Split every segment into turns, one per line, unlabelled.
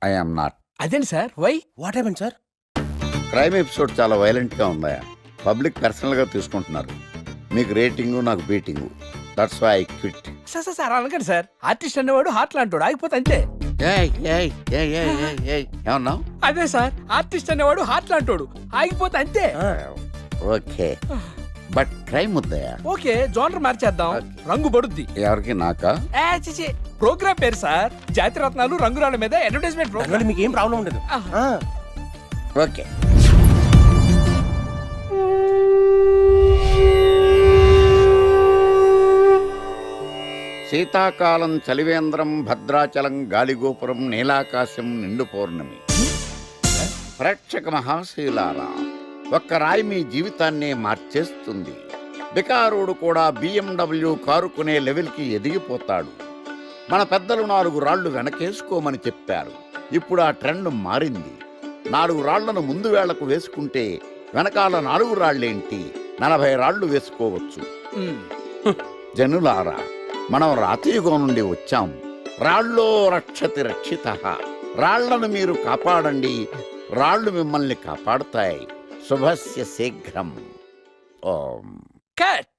I am not.
అదేంటి sir why?
What happen sir?
Crime episode చాలా violent గా ఉందాయా. పబ్లిక్ పర్సనల్ గా తీసుకుంటున్నారు. మీకు రేటింగు, నాకు beating. That's why I quit.
Sir sir sir అనకండి సార్. ఆర్టిస్ట్ అనేవాడు హార్ట్ లాంటోడు, ఆగిపోతే అంతే.
ఏమన్నావు?
అదే సార్, ఆర్టిస్ట్ అనేవాడు హార్ట్ లాంటోడు, ఆగిపోతే అంతే.
ఓకే, బట్ క్రైమ్ వద్దయా.
ఓకే, జోనర్ మార్చేద్దాం. రంగు పడుద్ది.
ఎవరికి? నాకా?
చిచి, ప్రోగ్రామ్ పేరు సార్ జాతి రత్నాలు రంగురాళ్ళ మీద అడ్వర్టైజ్మెంట్ ప్రోగ్రామ్.
మీకు ఏం ప్రాబ్లం ఉండదు.
ఓకే. శీతాకాలం చలివేంద్రం, భద్రాచలం గాలిగోపురం, నీలాకాశం, నిండు పౌర్ణమి. ప్రేక్షక మహాశయులారా, ఒక్క రాయి మీ జీవితాన్నే మార్చేస్తుంది. బికారుడు కూడా BMW కారు కొనే లెవెల్కి ఎదిగిపోతాడు. మన పెద్దలు 4 రాళ్లు వెనకేసుకోమని చెప్పారు. ఇప్పుడు ఆ ట్రెండ్ మారింది. 4 రాళ్లను ముందు వేళ్లకు వేసుకుంటే వెనకాల 4 రాళ్లేంటి, 40 రాళ్లు వేసుకోవచ్చు. జనులారా, మనం రాతియుగం నుండి వచ్చాం. రాళ్ళో రక్షతి రక్షితః. రాళ్లను మీరు కాపాడండి, రాళ్లు మిమ్మల్ని కాపాడుతాయి. శుభస్య శీఘ్రం. ఓం.
కట్.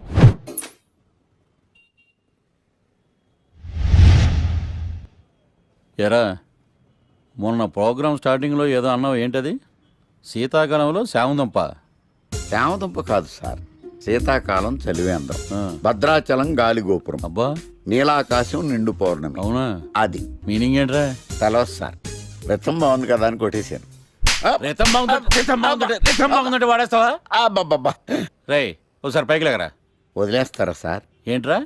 ఎరా, మొన్న ప్రోగ్రామ్ స్టార్టింగ్లో ఏదో అన్నావు, ఏంటది? శీతాకాలంలో శామందంప.
శామదుంప కాదు సార్, శీతాకాలం చలివేంద్రం, భద్రాచలం గాలిగోపురం,
అబ్బా,
నీలాకాశం, నిండు పౌర్ణమి.
అవునా?
అది
మీనింగ్ ఏంట్రా?
తెలవదు సార్. రతం బాగుంది కదా అని కొట్టేశాను.
వాడేస్తావా?
అబ్బబ్బబ్బా.
రే, ఒకసారి పైకి లేకరా.
వదిలేస్తారా సార్?
ఏంట్రా?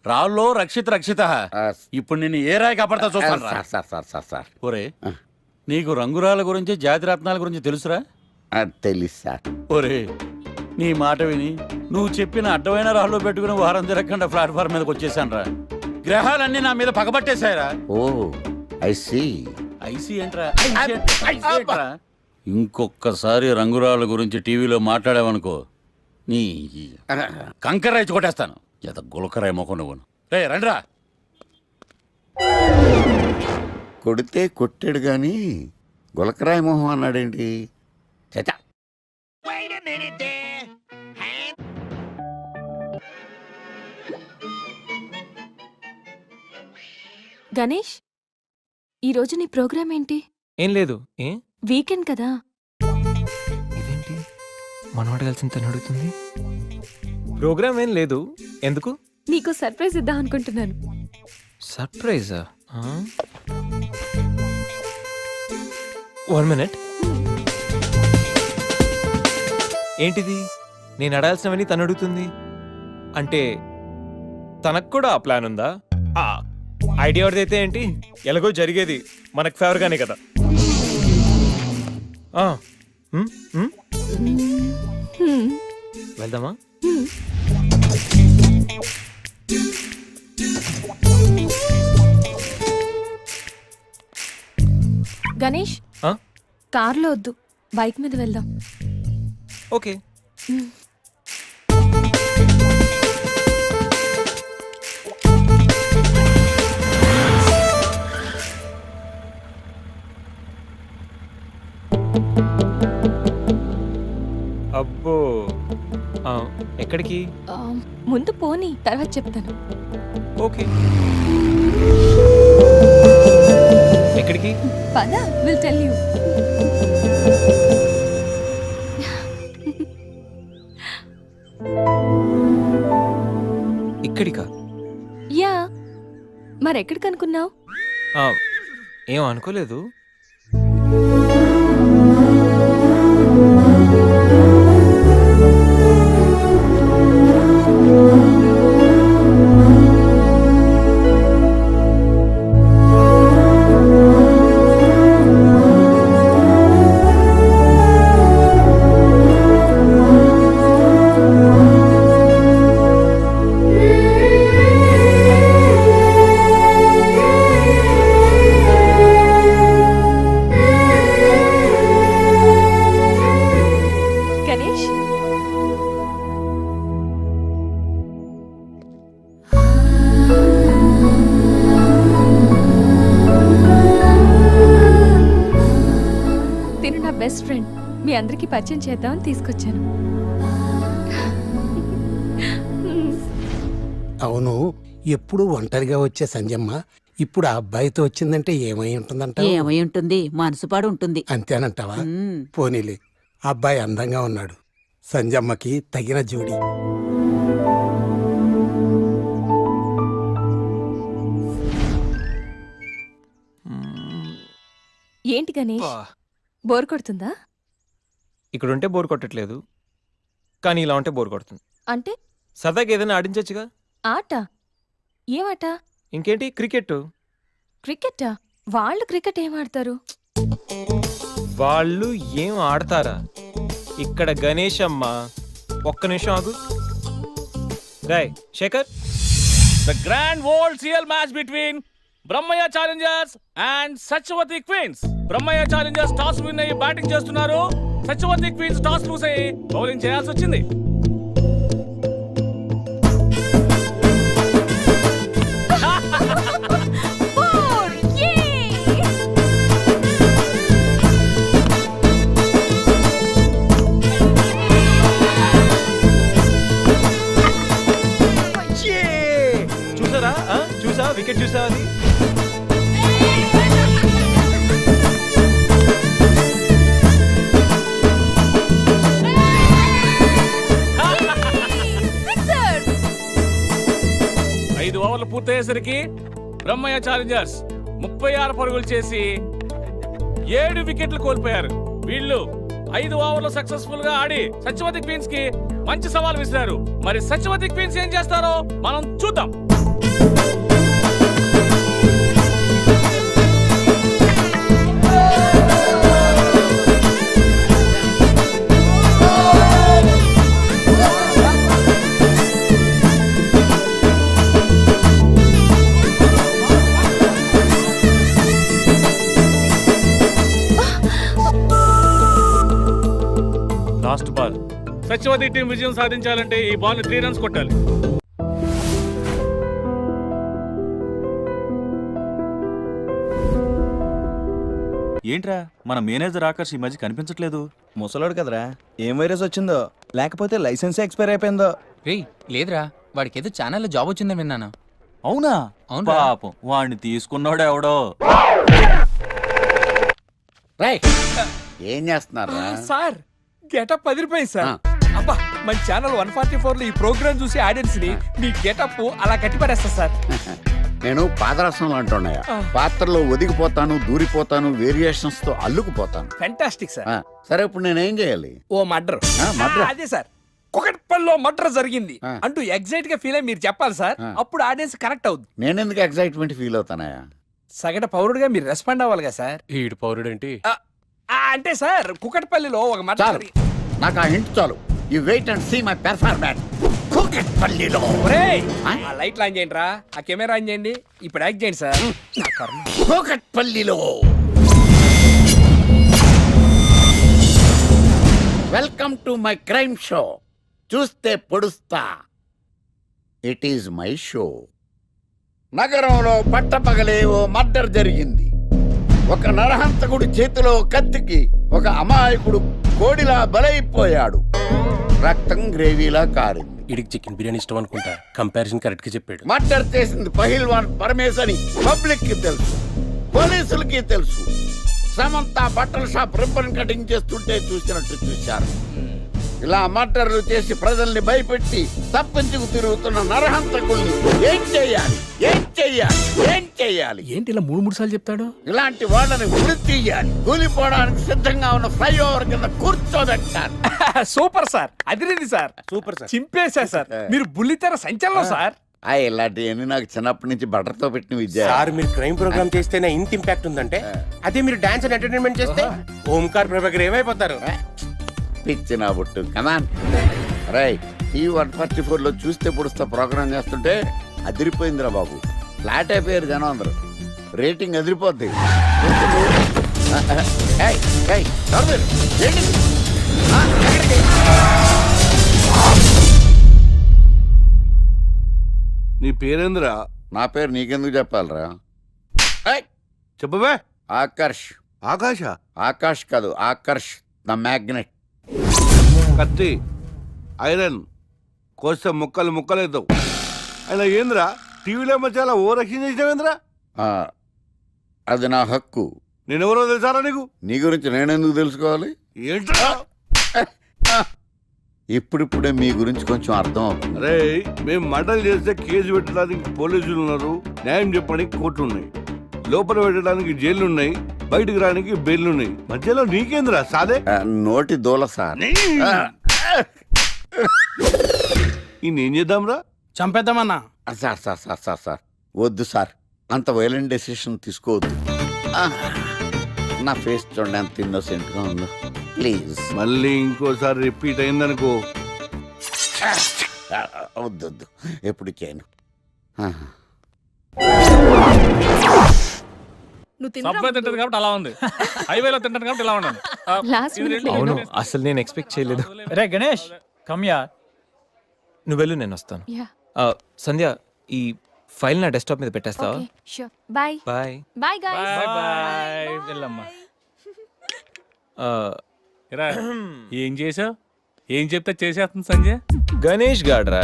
రాళ్ళో రక్షిత. ఇప్పుడు నిన్ను ఏ రాయి కాపాడతా చూస్తాను.
Sir sir sir sir sir
ఒరే, నీకు రంగురాల గురించి, జాతి రత్నాల గురించి తెలుసురా?
తెలీదు సార్.
ఒరే, నీ మాట విని నువ్వు చెప్పిన అడ్డమైన రాళ్ళు పెట్టుకుని వారం తిరగకుండా ప్లాట్ఫామ్ మీదకి వచ్చేసాను రా. గ్రహాలన్నీ నా మీద పగబట్టేశాయరా.
ఓ, ఐ సీ.
ఐసీ ఏంట్రా? ఇంకొక్కసారి రంగురాళ్ళ గురించి టీవీలో మాట్లాడావనుకో, నీ కంకర్రాయి కొట్టేస్తాను. ఎంత గులకరాయి మొక్క నువ్వును. రే రండిరా.
కొడితే కొట్టాడు గాని గులకరాయి మొహం అన్నాడేంటి? చచా.
గణేష్, ఈరోజు నీ ప్రోగ్రామ్ ఏంటి?
ఏం లేదు.
వీకెండ్ కదా.
ఇదేంటి మనవాడు కలిసి తను అడుగుతుంది? ప్రోగ్రామ్ ఏం లేదు. ఎందుకు?
నీకు సర్ప్రైజ్ ఇద్దాం అనుకుంటున్నాను.
సర్ప్రైజా? 1 minute. ఏంటిది? నేను అడాల్సినవని తను అడుగుతుంది అంటే తనకు కూడా ఆ ప్లాన్ ఉందా? ఐడియా ఎవరిదైతే ఏంటి, ఎలాగో జరిగేది మనకు ఫేవర్ గానే కదా. వెళ్దామా?
గణేష్, కార్లో వద్దు, బైక్ మీద వెళ్దాం.
ఓకే. అబ్బో, ఎక్కడికి?
ముందు పోనీ, తర్వాత చెప్తాను.
ఓకే. ఎక్కడికి?
పద, విల్ టెల్ యూ.
ఇక్కడికా?
యా, మరెక్కడికి అనుకున్నావు?
ఏం అనుకోలేదు.
Best friend. మీ అందరికి పరిచయం చేద్దామని తీసుకొచ్చాను.
అవును, ఎప్పుడు ఒంటరిగా వచ్చే సంజమ్మ ఇప్పుడు ఆ అబ్బాయితో వచ్చిందంటే ఏమై ఉంటుందంట?
ఏమై ఉంటుంది, మనసుపాడు ఉంటుంది.
అంతేనంటావా?
మ్మ్.
పోనీలే, అబ్బాయి అందంగా ఉన్నాడు, సంజమ్మకి తగిన జోడి.
ఏంటి గణేష్, బోర్ కొడుతుందా?
ఇక్కడ ఉంటే బోర్ కొట్టట్లేదు, కానీ ఇలా ఉంటే బోర్ కొడుతుంది.
అంటే
సరదాగా ఏదైనా ఆడించొచ్చుగా.
ఆట? ఏమాట?
ఇంకేంటి, క్రికెట్.
క్రికెటా? వాళ్ళు క్రికెట్ ఏం ఆడతారు?
వాళ్ళు ఏం ఆడతారా? ఇక్కడ గణేష్ అమ్మ. ఒక్క నిమిషం ఆగు. Rai Shekhar,
The grand world CL match between Brahmaiah challengers and Satyavathi queens. Brahmaiah challengers toss win అయ్యి బ్యాటింగ్ చేస్తున్నారు. సత్యవతి క్వీన్స్ టాస్ లూస్ అయ్యి బౌలింగ్ చేయాల్సి వచ్చింది.
చూసారా? చూసా, వికెట్ చూసా అది.
ఐదు ఓవర్లు పూర్తయ్యేసరికి బ్రహ్మయ్య ఛాలెంజర్స్ 36 పరుగులు చేసి 7 వికెట్లు కోల్పోయారు. వీళ్ళు 5 ఓవర్లు సక్సెస్ఫుల్ గా ఆడి సత్యవతి క్వీన్స్ కి మంచి సవాల్ విసిరారు. మరి సత్యవతి క్వీన్స్ ఏం చేస్తారో మనం చూద్దాం. Last ball. సత్యవతి టీం విజయం సాధించాలంటే ఈ బాల్ 3 రన్స్ కొట్టాలి.
ఏంట్రా మన మేనేజర్ ఆకర్ష్ ఈ మధ్య కనిపించట్లేదు?
ముసలోడు కదరా, ఏం వైరస్ వచ్చిందో, లేకపోతే లైసెన్స్ ఎక్స్పైర్ అయిపోయిందో.
రేయ్ లేదురా, వాడికి ఏదో ఛానల్లో జాబ్ వచ్చిందని విన్నాను.
అవునా?
అవునురా.
పాపం వాడిని తీసుకున్నాడు ఎవడో.
రేయ్, ఏం చేస్తున్నారా?
సార్ గెటప్ 10 రూపాయలు సార్. అబ్బా, మన ఛానల్ 144 లో ఈ ప్రోగ్రామ్ చూసి ఆడియన్స్ ని మీ గెటప్ అలా కట్టిపడేస్తా సార్.
నేను పాదరసం అంటున్నాయా, పాత్రలో ఒదిగిపోతాను, దూరిపోతాను, వేరియేషన్స్ తో అల్లుకుపోతాను.
Fantastic sir.
సరే, ఇప్పుడు నేనేం చేయాలి?
ఓ మర్డర్.
murder?
అదే సార్, కుకట్పల్లిలో మర్డర్ జరిగింది
ఆ.
అంటూ ఎగ్జైట్ గా ఫీల్ అయ్యి మీరు చెప్పాలి సార్. అప్పుడు ఆడియన్స్ కనెక్ట్ అవుద్ది.
నేనెందుకు ఎక్సైట్మెంట్ ఫీల్ అవుతానయా?
సగట పౌరుడుగా మీరు రెస్పాండ్ అవ్వాలిగా సార్.
ఈడు పౌరుడేంటి?
అంటే సార్ కుకట్పల్లిలో ఒక మర్డర్
చాలు, నాకు ఆ హింట్ చాలు. You wait and see my performance. కూకట్పల్లిలో
ఆ లైట్లు ఆన్ చేయండి రా, ఆ కెమెరా ఆన్ చేయండి, ఇప్పుడు యాక్ట్ చేయండి సార్. నా కర్మ.
కూకట్పల్లిలో welcome to my crime show. చూస్తే పొడుస్తా, ఇట్ ఈజ్ మై షో. నగరంలో పట్టపగలే ఓ మర్డర్ జరిగింది. ఒక నరహంతకుడి చేతిలో కత్తికి ఒక అమాయకుడు కోడిలా బలైపోయాడు. రక్తం గ్రేవీలా కారింది.
ఇడికి చికెన్ బిర్యానీ ఇష్టం అనుకుంటా, కంపారిజన్ కరెక్ట్ గా చెప్పాడు.
మర్డర్ చేసింది పహిల్వాన్ పరమేశ్ అని పబ్లిక్ కి తెలుసు, పోలీసులకి తెలుసు. సమంత బట్టల షాప్ రిబ్బన్ కటింగ్ చేస్తుంటే చూసినట్టు చూశారు. ఇలా మర్డర్లు చేసి ప్రజల్ని భయపెట్టి తప్పించుకు తిరుగుతున్న నరహంతకుల్ని ఏం చెయ్యాలి, ఏం చెయ్యాలి, ఏం చెయ్యాలి?
ఏంటి ఇలా 3 సార్లు చెప్తాడు?
ఇలాంటి వాళ్ళని ఉరి తీయాలి. కూలిపోవడానికి సిద్ధంగా ఉన్న ఫ్లైఓవర్ కింద కూర్చోబెట్టాలి.
సూపర్ సార్, అదిరింది సార్,
సూపర్ సార్.
చింపేశా సార్. మీరు బుల్లితెర సంచలనం సార్.
ఇలాంటివన్నీ నాకు చిన్నప్పటి నుంచి బట్టర్తో పెట్టిన విద్య.
సార్, మీరు క్రైమ్ ప్రోగ్రామ్ చేస్తేనే ఇంత ఇంపాక్ట్ ఉందంటే, అదే మీరు డాన్స్ అండ్ ఎంటర్టైన్మెంట్ చేస్తే ఓంకార్ ప్రభాకర్ ఏమైపోతారు?
పిచ్చి నా బుట్టు. కమాన్ రై, ఈ 144 లో చూస్తే పొడుస్తా ప్రోగ్రామ్ చేస్తుంటే అదిరిపోయిందిరా బాబు. ఫ్లాట్ అయిపోయారు జనం అందరూ. రేటింగ్ అదిరిపోద్ది. ఏయ్, ఏయ్, ఎవరు మీరు? ఏంటి? ఎక్కడికి?
నీ పేరేంద్రా?
నా పేరు నీకెందుకు చెప్పాలరా?
చెప్పవే.
ఆకర్ష్.
ఆకాశ
ఆకాష్ కాదు, ఆకర్ష్ ద మ్యాగ్నెట్.
కత్తి ఐరన్ కోస్తే ముక్కలు ముక్కలేద్దావు. అయినా ఏంద్రా టీవీలో మధ్య ఓ రక్షణ చేసినావేంద్రా?
అది నా హక్కు.
నేనెవరో తెలుసారా నీకు?
నీ గురించి నేనెందుకు తెలుసుకోవాలి?
ఏంట్రా?
ఇప్పుడిప్పుడే మీ గురించి కొంచెం అర్థం అవుతుంది.
అరే మేము మర్డర్ చేస్తే కేసు పెట్టడానికి పోలీసులు ఉన్నారు, న్యాయం చెప్పడానికి కోర్టులు ఉన్నాయి, లోపల పెట్టడానికి జైలు ఉన్నాయి, బయటకు రానికి బెయిల్ ఉన్నాయి. మధ్యలో నీకేంద్రా సాదే?
నోటి దూల సార్.
ఈయనేం చేద్దాంరా?
చంపేద్దామన్నా.
Sir sir sir sir sir వద్దు సార్, అంత వైలెంట్ డెసిషన్ తీసుకోవద్దు. నా ఫేస్ చూడండి ఎంత ఇన్నోసెంట్గా ఉందో. ప్లీజ్
మళ్ళీ ఇంకోసారి రిపీట్ అయిందనుకో.
వద్దు వద్దు, ఎప్పుడు చేయను.
సబ్వే తింటది కాబట్టి అలా ఉంది, హైవేలో తింటది కాబట్టి ఇలా ఉన్నాను.
లాస్ట్ మినిట్
అవును అసలు నేను ఎక్స్పెక్ట్ చేయలేదు.
రే గణేష్ కమ్యా.
నువ్వు వెళ్ళు, నేను వస్తాను.
యా
సంధ్య ఈ ఫైల్ నా డెస్క్టాప్ మీద పెట్టేస్తావా?
Okay sure. Bye
bye.
Bye guys.
Bye bye. వెళ్ళమ్మా. ఇరా, ఏం చేసావు? ఏం చెప్తే చేసేస్తుంది సంజయ్.
గణేష్ గాడ్రా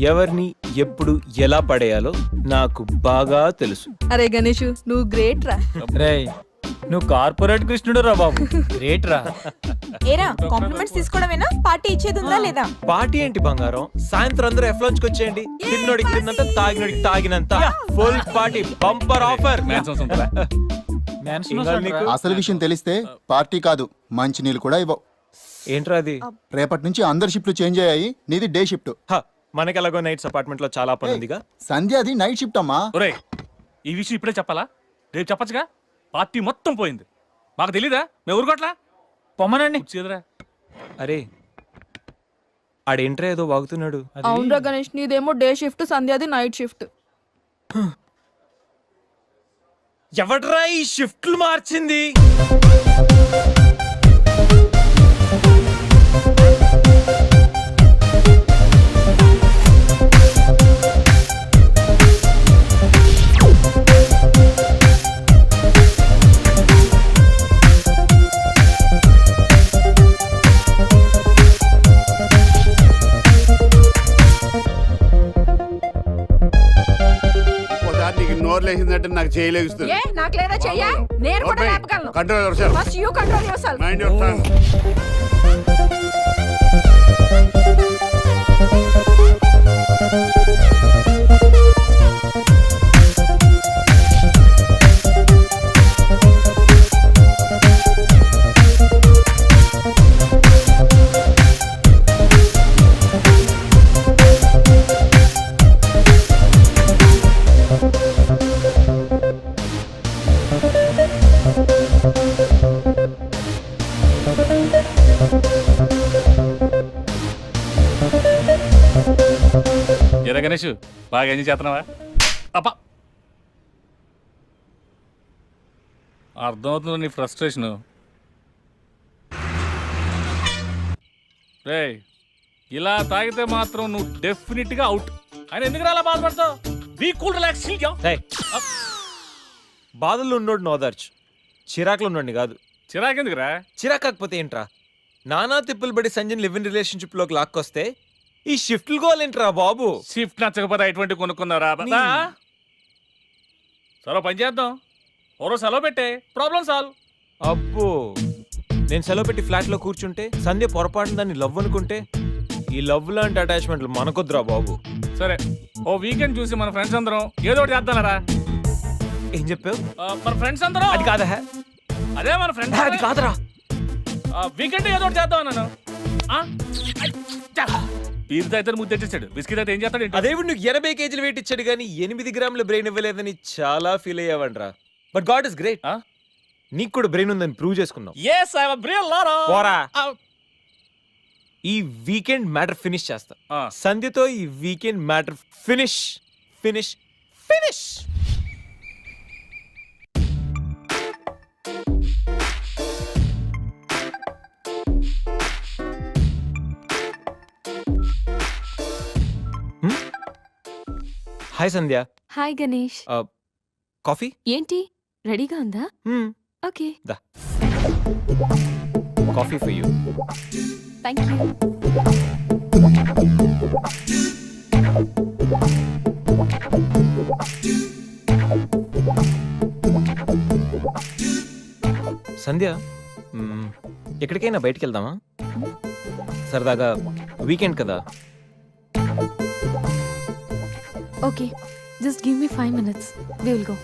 ఎవరిని ఎప్పుడు ఎలా పడేయాలో నాకు బాగా తెలుసు.
అరే గణేష్ నువ్వు గ్రేట్ రా.
రే నువ్వు కార్పొరేట్ కృష్ణుడు రా బాబు, గ్రేట్ రా.
ఏరా కాంప్లిమెంట్స్ తీసుకోవడమేనా, పార్టీ ఇచ్చేది ఉందా లేదా?
పార్టీ ఏంటి బంగారం, సాయంత్రం అందరూ ఎఫ్లాంచ్కి వచ్చేయండి. తిన్నోడికి తిన్నంత, తాగినోడికి తాగినంత, ఫుల్ పార్టీ, బంపర్ ఆఫర్.
అసలు విషయం తెలిస్తే పార్టీ కాదు మంచి నీళ్ళు కూడా ఇవ్వవు.
ఏంట్రా అది?
రేపటి నుంచి అందరి షిఫ్ట్లు చేంజ్ అయ్యాయి, నీది డే షిఫ్ట్.
మనకి ఎలాగో నైట్స్ అపార్ట్మెంట్ లో చాలా పని ఉందిగా.
సంధ్యాది నైట్ షిఫ్ట్ అమ్మా.
ఒరే, ఈ విషయం ఇప్పుడే చెప్పాలా? రేపు చెప్పచ్చుగా. పార్టీ మొత్తం పోయింది, మాకు తెలీదా? మేము ఊరుకోట్లా.
పొమ్మనండి.
చేదురా.
అరే ఆడేంట్రా ఏదో వాగుతున్నాడు.
అవునరా గణేష్, నీదేమో డే షిఫ్ట్, సంధ్యాది నైట్ షిఫ్ట్.
ఎవడ్రా ఈ షిఫ్ట్లు మార్చింది?
ఒకసారి నీకు నోరు లేచిందంటే నాకు చేయలేస్తుంది.
నాకు లేదా చెయ్యా? నేను కూడా లేపగలను.
Control yourself.
First you control yourself.
Mind your tongue.
ఎరా గణేష్, బాగా ఎంజాయ్ చేస్తున్నావా? అప్ప అర్థమవుతుంది నీ ఫ్రస్ట్రేషను. రే, ఇలా తాగితే మాత్రం నువ్వు డెఫినెట్ గా అవుట్. ఆయన ఎందుకు అలా బాధపడతావు? Be cool, relax.
బాధల్లో ఉన్నోడు నోదార్చు, చిరాకులో ఉన్నోడిని కాదు.
చిరాకెందుకురా?
చిరాకు కాకపోతే ఏంట్రా? నానా తిప్పులు పడి సంజయ్ లివ్ ఇన్ రిలేషన్షిప్ లోకి లాక్కొస్తే ఈ షిఫ్ట్లు గోలేంట్రా బాబు?
షిఫ్ట్ నచ్చకపోతే ఎటువంటి కొనుక్కున్నారా? సరే పని చేద్దాం, ఓరో సెలవు పెట్టే, ప్రాబ్లం సాల్వ్.
అబ్బో, నేను సెలవు పెట్టి ఫ్లాట్ లో కూర్చుంటే సంధ్య పొరపాటున దాన్ని లవ్ అనుకుంటే, ఈ లవ్ లాంటి అటాచ్మెంట్లు మనకొద్దురా బాబు.
సరే, ఓ వీకెండ్ చూసి మన ఫ్రెండ్స్ అందరం ఏదో ఒకటి చేద్దాంరా.
ఏం చెప్పావు?
మన ఫ్రెండ్స్ అందరం.
అది కాదా?
అదే మన ఫ్రెండ్స్.
అది కాదురా.
వీకెండ్ ఏదో ఒకటి చేద్దాం అన్నాను. బీర్ తాగితే ముద్దు తెచ్చేసాడు, బిస్కీ తాగితే ఏం చేస్తాడు?
అదేవిడు నువ్వు 80 కేజీలు వెయిట్ ఇచ్చాడు కానీ 8 గ్రాముల బ్రెయిన్ ఇవ్వలేదని చాలా ఫీల్ అయ్యావంట్రా. బట్ గాడ్ ఇస్ గ్రేట్, నీకు కూడా బ్రెయిన్ ఉందని ప్రూవ్ చేసుకున్నావు.
yes I have a brain Lara.
పోరా. ఈ వీకెండ్ మ్యాటర్ ఫినిష్ చేస్తా. సంధ్యతో ఈ weekend matter finish finish finish. Hi Sandhya.
Hi Ganesh.
Coffee
ఏంటి రెడీగా ఉందా? Okay,
coffee for you.
Thank you.
Sandhya, ఎక్కడికైనా బయటికి వెళ్దామా? సరదాగా వీకెండ్ కదా.
Okay, just give me 5 minutes. We will go.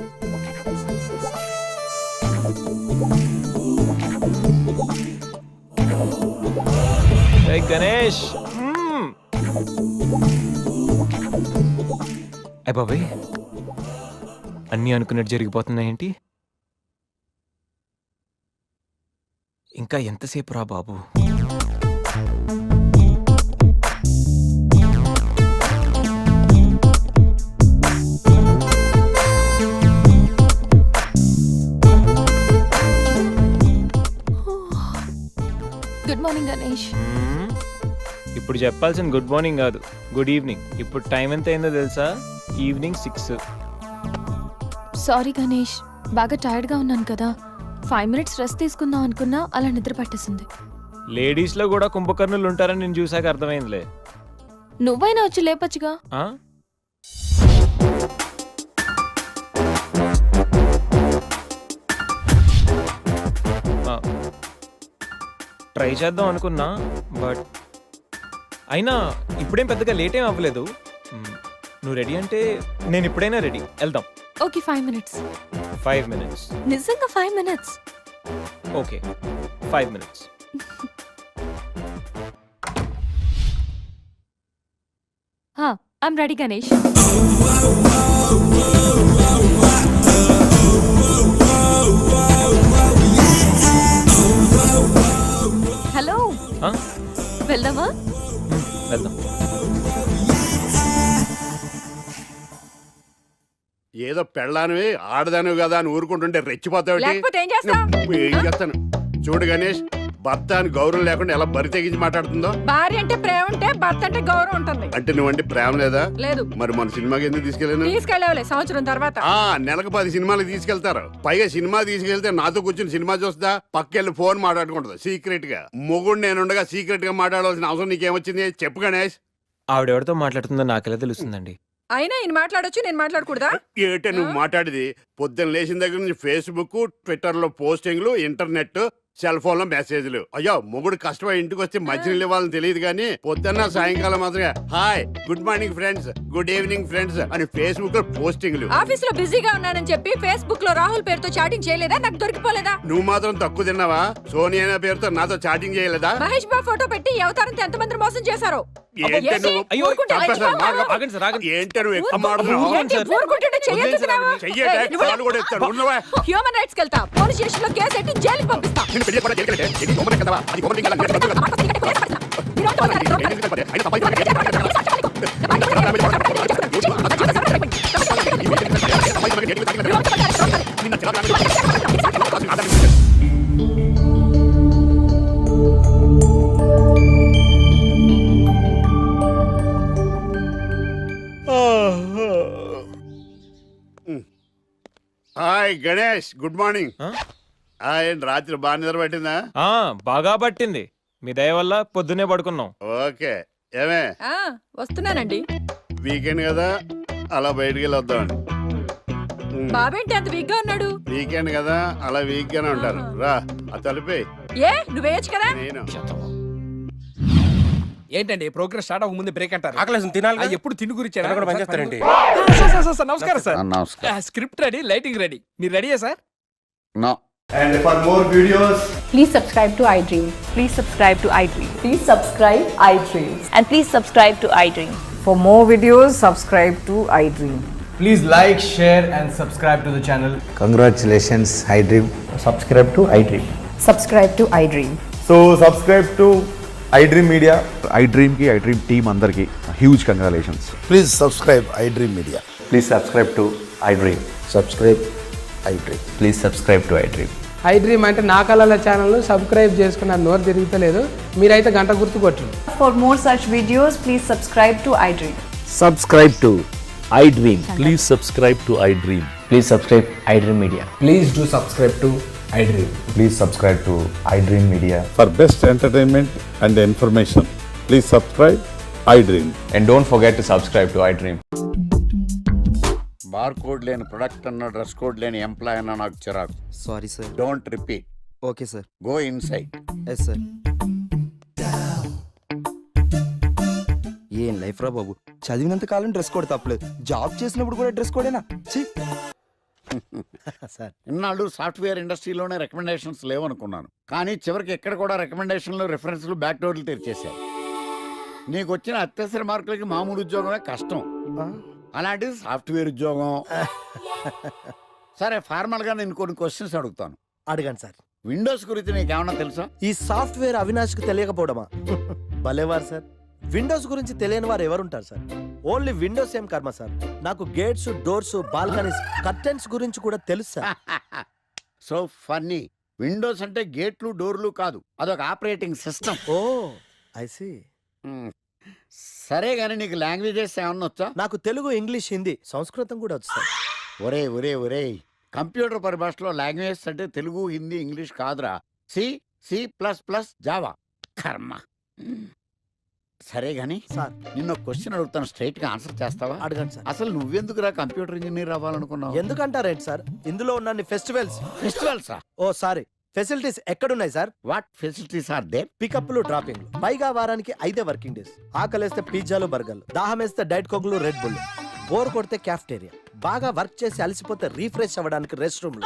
Hey Ganesh. అయ్ బాబాయ్, అన్నీ అనుకున్నట్టు జరిగిపోతున్నాయేంటి? ఇంకా ఎంతసేపు రా బాబు?
Good morning Ganesh.
ఇప్పుడు చెప్పాల్సిన గుడ్ మార్నింగ్ కాదు, గుడ్ ఈవినింగ్. ఇప్పుడు టైం ఎంత అయిందో తెలుసా? ఈవినింగ్ 6.
సారీ గణేష్, బాగా టైర్డ్గా ఉన్నాను కదా. 5 minutes రెస్ట్ తీసుకుందాం అనుకున్నా, అలా నిద్ర పట్టేసింది.
లేడీస్లో కూడా కుంభకర్ణులు ఉంటారని నేను చూసాక అర్థమైందిలే.
నువ్వైనా వచ్చి లేపచ్చుగా.
ఆ? ఆ, ట్రై చేద్దాం అనుకున్నా, బట్ అయినా ఇప్పుడేం పెద్దగా లేట్ ఏం అవ్వలేదు. నువ్వు రెడీ అంటే నేను ఇప్పుడైనా రెడీ. వెళ్దాం.
Okay, 5 minutes.
5 minutes.
నిజంగా 5 minutes.
Okay, 5 minutes.
I'm ready Ganesh. Hello,
ఆ?
వెళ్దామా?
వెళ్దాం.
ఏదో పెళ్ళానివి ఆడదానివి కదా అని ఊరుకుంటుంటే రెచ్చిపోతావు. ఏం చేస్తాను చూడు గణేష్, భర్త అని గౌరవం లేకుండా ఎలా బరి తెగించి మాట్లాడుతుందో.
భార్య అంటే ప్రేమ ఉంటే భర్త అంటే గౌరవం ఉంటుంది.
అంటే నువ్వంటే ప్రేమ లేదా?
లేదు.
మరి మన సినిమాకి ఎందుకు తీసుకెళ్ళాను?
తీసుకెళ్ళవలే సంవత్సరం తర్వాత.
నెలకు 10 సినిమాలకు తీసుకెళ్తారు. పైగా సినిమా తీసుకెళ్తే నాతో కూర్చుని సినిమా చూస్తా, పక్కెళ్ళి ఫోన్ మాట్లాడుకుంటుంది సీక్రెట్ గా. మొగుడు నేనుండగా సీక్రెట్ గా మాట్లాడాల్సిన అవసరం నీకేమొచ్చింది చెప్పు గణేష్.
ఆవిడెవరితో మాట్లాడుతుందో నాకెలా తెలుస్తుందండి?
అయినా ఈయన మాట్లాడొచ్చు, నేను మాట్లాడకూడదా?
ఏటే నువ్వు మాట్లాడేది? పొద్దున్న లేచిన దగ్గర నుంచి ఫేస్బుక్, ట్విట్టర్ లో పోస్టింగ్లు, ఇంటర్నెట్, సెల్ ఫోన్ లో మెసేజ్లు. అయ్యో మొగుడు కష్టమై ఇంటికి వస్తే మంచినీళ్ళు ఇవ్వాలని తెలియదు కానీ పొద్దున్న సాయంకాలం మాత్రమే hi, good morning friends, good evening friends అని ఫేస్బుక్ లో పోస్టింగ్లు.
ఆఫీస్ లో బిజీగా ఉన్నానని చెప్పి ఫేస్బుక్ లో రాహుల్ పేరుతో చాటింగ్ చేయలేదా? నాకు దొరికిపోలేదా?
నువ్వు మాత్రం తక్కువ తిన్నావా? సోనియా పేరుతో నాతో చాటింగ్ చేయలేదా?
మహేష్ బాబు ఫోటో పెట్టి ఈ అవతారంతో ఎంతమంది మోసం చేశారు.
ఏంటే నువ్వు?
అయ్యో,
చంపేస్తాను.
ఆగండి సార్, ఆగండి.
ఏంటే నువ్వు ఎక్కువ మాట్లాడుతున్నావు? చెయ్యటే కాలు కూడా ఎత్తాడు. ఉన్నవా?
హ్యూమన్ రైట్స్ కెళ్తా, పోలీస్ స్టేషన్ లో కేసు ఎట్టి జైలుకి పంపిస్తా.
నిన్ను పెళ్లి కూడా జైలుకి వెళ్ళే. ఇది దొంగనే కదవా? అది దొంగనే కదా? Hi Ganesh, good morning. రాత్రి బాగా నిద్ర పట్టిందా?
బాగా పట్టింది. మీ దయ వల్ల పొద్దునే పడుకున్నాం.
ఓకే, ఏమే
వస్తున్నానండి.
వీకెండ్ కదా, అలా బయటికి వెళ్ళి వద్దామండి.
బాబేంటి అంత వీక్ గా ఉన్నాడు?
వీకెండ్ కదా, అలా వీక్ గానే ఉంటారు. రా, ఆ తలిపే.
ఏ నువ్వేయచ్చు కదా?
నేను
ఏంటండి ప్రోగ్రెస్ స్టార్ట్ అవ్వక ముందు బ్రేక్ అంటారు?
ఆకలేసం తినాలి.
ఎప్పుడు తిండి గురించి
కూడా పనిచేస్తారండి.
నమస్కారం సార్.
నమస్కారం.
Script ready, lighting ready. మీరు రెడీయా sir?
No.
And for more videos,
Please subscribe to iDream.
Please subscribe to iDream.
Please subscribe iDream.
And please subscribe to iDream.
For more videos, subscribe to iDream.
please like, share and subscribe to the channel. Congratulations, iDream. Subscribe to iDream.
Subscribe to iDream.
So subscribe to iDream Media. iDream ki iDream team andarki huge congratulations. Please subscribe iDream Media. Please subscribe to iDream. Subscribe iDream. Please subscribe to iDream.
iDream అంటే నా కళల channel subscribe చేసుకున్న నోరు తిరుగుతలేదు. మీరైతే గంట గుర్తు కొట్టండి.
For more such videos, please subscribe to iDream.
Subscribe to iDream. Please subscribe to iDream. Please subscribe iDream Media.
Please do subscribe to
iDream. Please subscribe to iDream Media.
For best entertainment and information, please subscribe iDream.
And don't forget to subscribe to iDream.
Bar code లేని product అన్న dress code లేని employee అన్న నాకు చిరాకు.
Sorry sir.
Don't repeat.
Okay sir.
Go inside.
Yes sir. ఏం life రా బాబు, చదివినంత కాలం డ్రెస్ కోడ్ తప్పలేదు, జాబ్ చేసినప్పుడు కూడా డ్రెస్ కోడేనా?
సార్ ఇన్నాళ్ళు సాఫ్ట్వేర్ ఇండస్ట్రీలోనే రికమెండేషన్స్ లేవనుకున్నాను, కానీ చివరికి ఎక్కడ కూడా రికమెండేషన్లు రిఫరెన్స్లు బ్యాక్ డోర్లు తెరిచేశారు. నీకు వచ్చిన అత్యవసర మార్కులకి మామూలు ఉద్యోగమే కష్టం, అలాంటిది సాఫ్ట్వేర్ ఉద్యోగం. సరే ఫార్మల్గా నేను కొన్ని క్వశ్చన్స్ అడుగుతాను.
అడగండి సార్.
విండోస్ గురించి నీకేమన్నా తెలుసా?
ఈ సాఫ్ట్వేర్ అవినాష్కి తెలియకపోవడమా? భలేవారు సార్, విండోస్ గురించి తెలియని వారు ఎవరుంటారు సార్? ఓన్లీ విండోస్ ఏం కర్మ సార్, నాకు గేట్స్, డోర్స్, బాల్కనీస్, కర్టెన్స్ గురించి కూడా తెలుసు సార్.
So funny. విండోస్ అంటే గేట్లు డోర్లు కాదు, అదొక operating system.
Oh I see.
సరే గానీ నీకు లాంగ్వేజెస్ ఏమన్నా వచ్చా?
నాకు తెలుగు, ఇంగ్లీష్, హిందీ, సంస్కృతం కూడా వచ్చు సార్.
ఒరే కంప్యూటర్ పరిభాషలో లాంగ్వేజ్ అంటే తెలుగు, హిందీ, ఇంగ్లీష్ కాదురా, సి, C++, జావా. కర్మ. సరే గానీ
సార్
నిన్న క్వశ్చన్ అడుగుతాను, స్ట్రైట్ గా ఆన్సర్ చేస్తావా?
అడగండి సార్.
అసలు నువ్వెందుకురా కంప్యూటర్ ఇంజనీర్ అవ్వాలనుకున్నావు?
ఎందుకంటారేంటి సార్, ఇందులో ఉన్న
ఫెస్టివల్సా?
ఓ సారీ, ఫెసిలిటీస్ ఎక్కడున్నాయి sir?
What facilities are there?
పికప్లు, డ్రాపింగ్లు, పైగా వారానికి 5 వర్కింగ్ డేస్. ఆకలేస్తే పిజ్జాలు, బర్గర్లు, దాహం వేస్తే డైట్ కోక్లు, రెడ్ బుల్, బోర్ కొడితే క్యాఫ్టేరియా, బాగా వర్క్ చేసి అలసిపోతే రీఫ్రెష్ అవ్వడానికి రెస్ట్ రూమ్లు.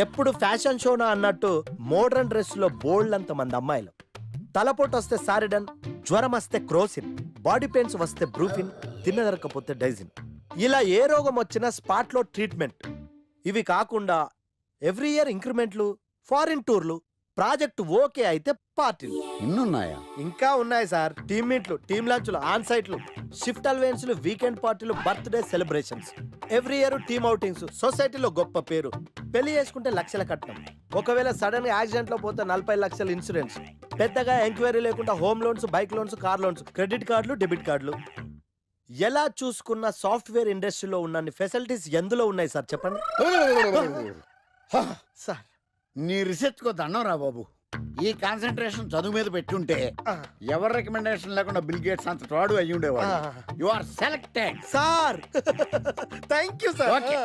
ఎప్పుడు ఫ్యాషన్ షోనా అన్నట్టు మోడర్న్ డ్రెస్ లో బోల్డ్ అంత మంది అమ్మాయిలు. తలపోటు వస్తే సారిడన్, జ్వరం వస్తే క్రోసిన్, బాడీ పెయిన్స్ వస్తే బ్రూఫిన్, తిన్నదరకపోతే డైజిన్. ఇలా ఏ రోగం వచ్చినా స్పాట్ లో ట్రీట్మెంట్. ఇవి కాకుండా ఎవ్రీ ఇయర్ ఇంక్రిమెంట్లు, ఫారిన్ టూర్లు, ప్రాజెక్ట్ ఓకే అయితే పార్టీలు.
ఇన్నున్నాయా?
ఇంకా ఉన్నాయి సార్. టీమ్ మీట్లు, టీమ్ లంచ్లు, ఆన్ సైట్లు, షిఫ్ట్ అలవెన్స్లు, వీకెండ్ పార్టీలు, birthday celebrations, every year team outings, సొసైటీలో గొప్ప పేరు. పెళ్లి చేసుకుంటే లక్షల కట్నం, ఒకవేళ సడన్ గా యాక్సిడెంట్ లో పోతే 40 లక్షల ఇన్సూరెన్స్, పెద్దగా ఎంక్వైరీ లేకుండా home loans, bike loans, car loans, credit కార్డులు, డెబిట్ కార్డులు. ఎలా చూసుకున్న సాఫ్ట్వేర్ ఇండస్ట్రీలో ఉన్న ఫెసిలిటీస్ ఎందులో ఉన్నాయి సార్ చెప్పండి సార్.
నీ రీసెర్చ్ కో దండం రా బాబు. ఈ కాన్సన్ట్రేషన్ చదువు మీద పెట్టుంటే ఎవరి రికమెండేషన్ లేకుండా బిల్ గేట్స్ అంత ఫ్రాడ్ అయ్యి ఉండేవాడు. You are selected
sir. Thank you sir.
Okay.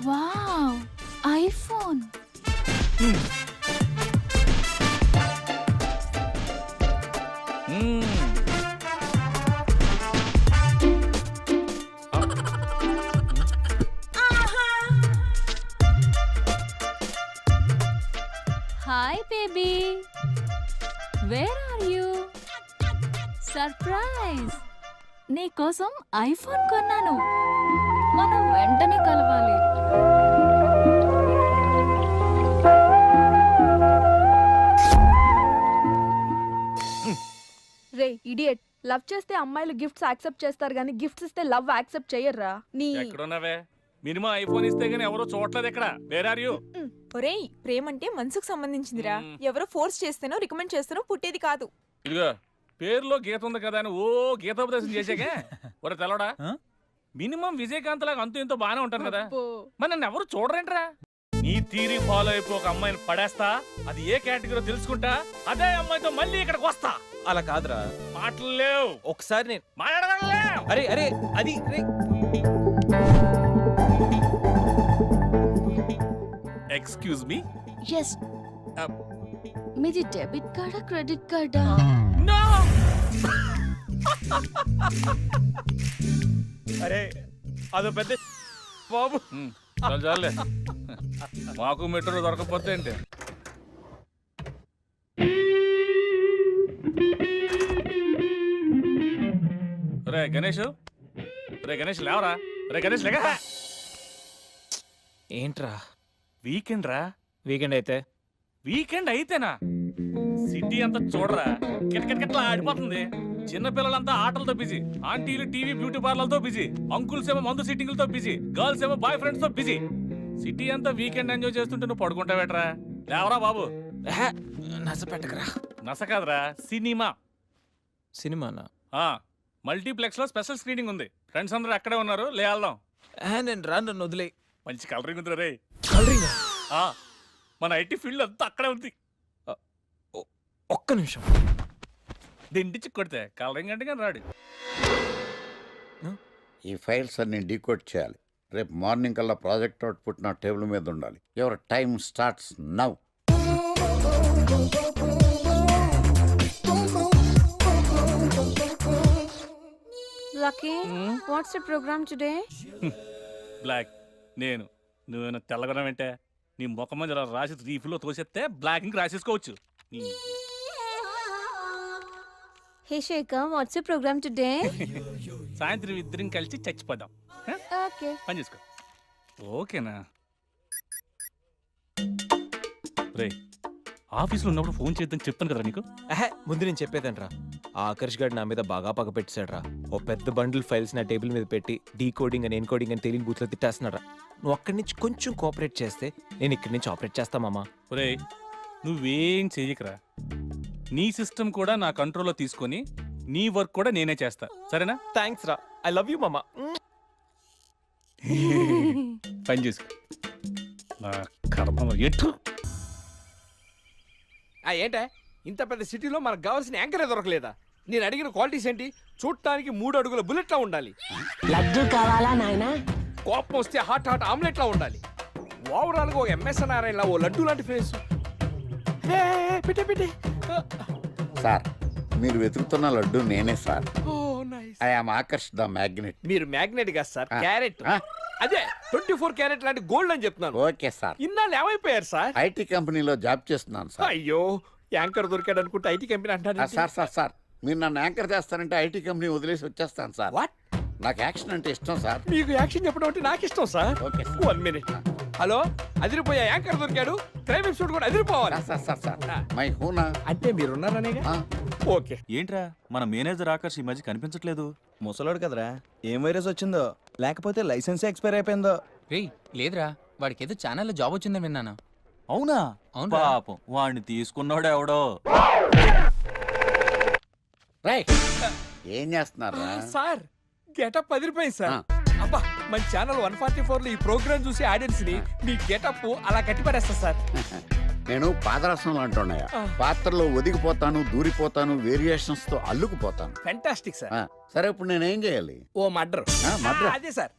Wow, iPhone. Hi baby, where are you? Surprise, నీకోసం ఐఫోన్ కొన్నాను, మనం వెంటనే కలవాలి.
రే ఇడియట్, లవ్ చేస్తే అమ్మాయిలు గిఫ్ట్స్ యాక్సెప్ట్ చేస్తారు కానీ గిఫ్ట్స్ ఇస్తే లవ్ యాక్సెప్ట్ చెయ్యర్రా. నీ
ఎక్కడున్నావే? మినిమం ఐఫోన్ ఇస్తే గానీ ఎవరో చూడలేదు ఇక్కడ. Where are you?
ఒరేయ్, ప్రేమంటే మనసుకు సంబంధించిందిరా. ఎవరో ఫోర్స్ చేస్తేనో రికమెండ్ చేస్తేనో పుట్టేది కాదు.
ఇదిగో పేరులో గీత ఉంది కదా అని ఓ గీతోపదేశం చేసాకే ఒరే తెలవడా, మినిమం విజయకాంత్ లాగా అంతూ ఎంతో బాగానే ఉంటాను కదా, మరి నన్ను ఎవరు చూడరేంట్రా? నీ థీరీ ఫాలో అయిపో ఒక అమ్మాయిని పడేస్తా, అది ఏ కేటగిరీ తెలుసుకుంటా, అదే అమ్మాయితో మళ్ళీ ఇక్కడికి వస్తా.
అలా కాదురా,
మాటలు లేవు.
ఒకసారి నేను
మాట్లాడలేవు.
అరే అరే అది
ఎక్స్క్యూజ్ మీ.
ఎస్, మీది డెబిట్ కార్డా క్రెడిట్ కార్డా?
నో.
అరే అదో పెద్ద బాబు.
చాలే, మాకు మెట్రో దొరకపోతే ఏంటి? రే గణేష్, రే గణేష్ లేవరా, రే గణేష్ లేక.
ఏంట్రా
వీకెండ్ రా.
వీకెండ్ అయితే
వీకెండ్ అయితేనా? సిటీ అంతా చూడరా, కిటకిటకిట్లా ఆడిపోతుంది. చిన్న పిల్లలంతా ఆటలతో బిజీ, ఆంటీలు టీవీ బ్యూటీ పార్లర్లతో బిజీ, అంకుల్స్ ఏమో మందు సిట్టింగ్లతో బిజీ, గర్ల్స్ ఏమో బాయ్ ఫ్రెండ్స్ తో బిజీ. సిటీ అంతా వీకెండ్ ఎంజాయ్ చేస్తుంటే నువ్వు పడుకుంటావేట్రా? లేవరా బాబు.
నస పెట్టకరా.
నస కాదురా, సినిమా.
సినిమానా?
మల్టీప్లెక్స్ లో స్పెషల్ స్క్రీనింగ్ ఉంది. ఫ్రెండ్స్ అందరూ అక్కడే ఉన్నారు, లే వెళ్దాం.
నేను రాను, నన్ను వదిలే.
మంచి కలరింగ్ ఉంది రే.
కలరింగ్?
మన ఐటీ ఫీల్డ్ అంతా అక్కడే ఉంది.
ఒక్క నిమిషం.
దిండిచి కొడితే కలరింగ్ అంటే కానీ రాడు.
ఈ ఫైల్స్ అన్ని డీకోడ్ చేయాలి. రేపు మార్నింగ్ కల్లా ప్రాజెక్ట్ అవుట్పుట్ నా టేబుల్ మీద ఉండాలి. Your time starts now.
Lucky, what's the programme today?
Black. నేను నువ్వేనా తెల్లగొనం అంటే నీ ముఖం మీద ఇలా రాసి రీఫ్లో తోసేస్తే బ్లాక్ ఇంక రాసేసుకోవచ్చు.
Hey Shekhar, what's the programme today?
సాయంత్రం ఇద్దరం కలిసి చచ్చిపోదాం.
ఓకే.
పని చేసుకో. ఓకేనా? రే, ఆఫీస్లో ఉన్నప్పుడు ఫోన్ చేద్దాం చెప్తాను కదా నీకు.
ముందు నేను చెప్పేదనరా, ఆ ఆకర్ష్ గారు నా మీద బాగా పగ పెట్టాడురా. ఓ పెద్ద బండిల్ ఫైల్స్ నా టేబుల్ మీద పెట్టి డీకోడింగ్ అని ఎన్కోడింగ్ అని తెలియని బూత్లో తిట్టేస్తున్నారా. నువ్వు అక్కడి నుంచి కొంచెం కోఆపరేట్ చేస్తే నేను ఇక్కడి నుంచి ఆపరేట్ చేస్తా మామా.
రే, నువ్వేం చెయ్యకరా. నీ సిస్టమ్ కూడా నా కంట్రోల్లో తీసుకొని నీ వర్క్ కూడా నేనే చేస్తా, సరేనా?
థ్యాంక్స్ రా, ఐ లవ్ యూ మామా.
పని చేసుకో. నా కర్మలో ఎటు.
ఏంటే ఇంత పెద్ద సిటీలో మనకు కావాల్సిన యాంకరే దొరకలేదా? నేను అడిగిన క్వాలిటీస్ ఏంటి? చూడటానికి 3 అడుగుల బుల్లెట్లా ఉండాలి,
లడ్డు కావాలా నాయనా?
కోపం వస్తే హాట్ హాట్ ఆమ్లెట్లా ఉండాలి, ఓవరాల్ గా ఒక ఎంఎస్ నారాయణలా ఓ లడ్డు లాంటి ఫేస్. పెట్టే
సార్, మీరు వెతుకుతున్న లడ్డు నేనే sir.
Oh nice.
I am Akarsh the magnet.
మీరు మ్యాగ్నెట్ గా సార్, క్యారెట్. అదే 24 క్యారెట్ లాంటి గోల్డ్ అని చెప్తున్నాను.
Okay sir.
ఇన్నాళ్ళు ఏమైపోయారు సార్?
ఐటీ కంపెనీలో జాబ్ చేస్తున్నాను సార్.
అయ్యో, యాంకర్ దొరికాడు అనుకుంటే ఐటీ కంపెనీ అంటారు.
సార్ మీరు నన్ను యాంకర్ చేస్తారంటే ఐటీ కంపెనీ వదిలేసి వచ్చేస్తాను సార్.
వాట్?
నాకు యాక్షన్ అంటే ఇష్టం సార్.
మీకు యాక్షన్ చెప్పడం అంటే నాకు ఇష్టం sir.
Okay sir.
1 minute. Hello, అదిరిపోయా యాంకర్ దొరికాడు, క్రైమ్ ఎపిసోడ్ కూడా అదిరిపోవాలి.
Sir my హూనా.
అంటే మీరున్నారనేగా. ఓకే.
ఏంట్రా మన మేనేజర్ ఆకర్ష్ ఈ మధ్య కనిపించట్లేదు?
ముసలోడు కదరా, ఏం వైరస్ వచ్చిందో, లేకపోతే లైసెన్స్ ఎక్స్పైర్ అయిపోయిందో.
రేయ్ లేదురా, వాడికి ఏదో ఛానల్లో జాబ్ వచ్చిందని విన్నాను.
అవునా?
అవునురా.
పాపం వాడిని తీసుకున్నాడు ఎవడో.
ఏం చేస్తున్నారా?
సార్, గెటప్ అదిరిపోయింది సార్. అబ్బా, మన ఛానల్ 144 లో ఈ ప్రోగ్రామ్ చూసి ఆడియన్స్ ని మీ గెటప్ అలా కట్టిపడేస్తా సార్.
నేను పాదరసం అంటున్నాయా, పాత్రలో ఒదిగిపోతాను, దూరిపోతాను, వేరియేషన్స్ తో అల్లుకుపోతాను.
Fantastic sir.
సరే, ఇప్పుడు నేనేం చేయాలి?
ఓ మర్డర్.
మర్డర్?
అదే సార్,